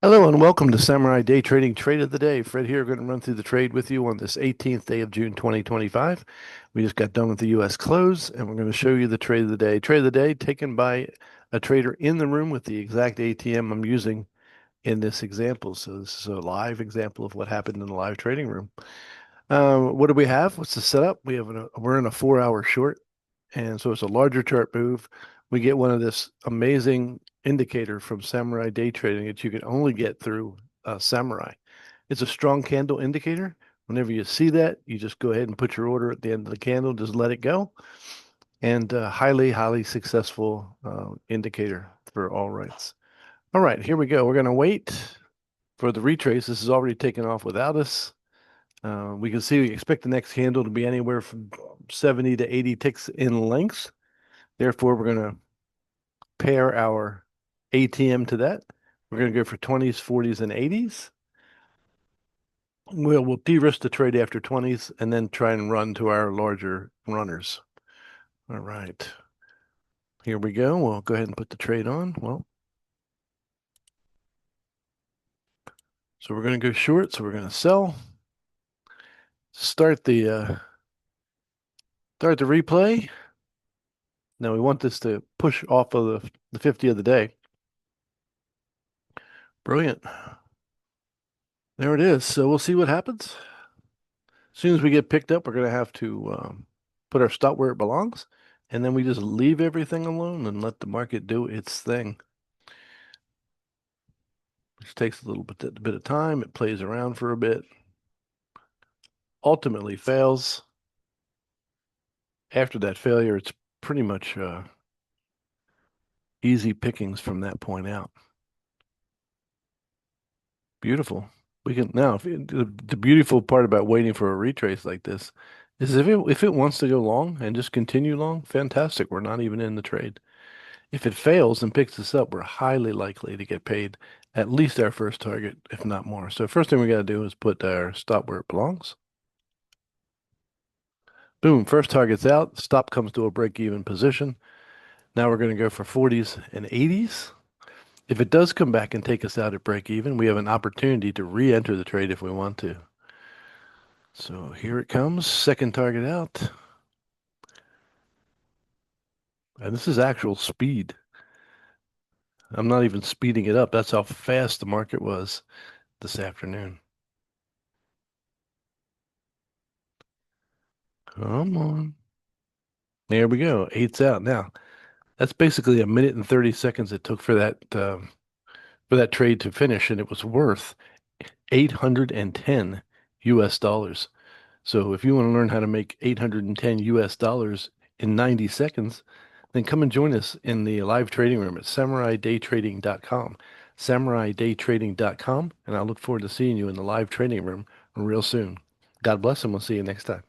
Hello and welcome to Samurai Day Trading Trade of the Day. Fred here, going to run through the trade with you on this 18th day of June 2025. We just got done with the U.S. close and we're going to show you the trade of the day. Trade of the day taken by a trader in the room with the exact ATM I'm using in this example. So this is a live example of what happened in the live trading room. What do we have? What's the setup? We're in a 4 hour short, and so it's a larger chart move. We get one of this amazing indicator from Samurai Day Trading that you can only get through Samurai. It's a strong candle indicator. Whenever you see that, you just go ahead and put your order at the end of the candle, just let it go. And highly successful indicator for all rights. All right, here we go. We're going to wait for the retrace. This is already taken off without us. We can see we expect the next candle to be anywhere from 70 to 80 ticks in length. Therefore, we're going to pair our ATM to that. We're going to go for 20s, 40s, and 80s. We'll de-risk the trade after 20s and then try and run to our larger runners. All right. Here we go. We'll go ahead and put the trade on. So we're going to go short. So we're going to sell. Start the replay. Now we want this to push off of the 50 of the day. Brilliant. There it is. So we'll see what happens. As soon as we get picked up, we're going to have to put our stop where it belongs. And then we just leave everything alone and let the market do its thing. Which takes a bit of time. It plays around for a bit. Ultimately fails. After that failure, it's pretty much easy pickings from that point out. Beautiful. We can now. The beautiful part about waiting for a retrace like this is if it wants to go long and just continue long, fantastic. We're not even in the trade. If it fails and picks us up, we're highly likely to get paid at least our first target, if not more. So first thing we got to do is put our stop where it belongs. Boom, first target's out. Stop comes to a break-even position. Now we're going to go for 40s and 80s. If it does come back and take us out at break even, we have an opportunity to re-enter the trade if we want to. So here it comes, second target out. And this is actual speed. I'm not even speeding it up. That's how fast the market was this afternoon. Come on. There we go. Eight's out. Now, that's basically a minute and 30 seconds it took for that trade to finish, and it was worth 810 US dollars. So if you want to learn how to make 810 US dollars in 90 seconds, then come and join us in the live trading room at samuraidaytrading.com. Samuraidaytrading.com, and I look forward to seeing you in the live trading room real soon. God bless, and we'll see you next time.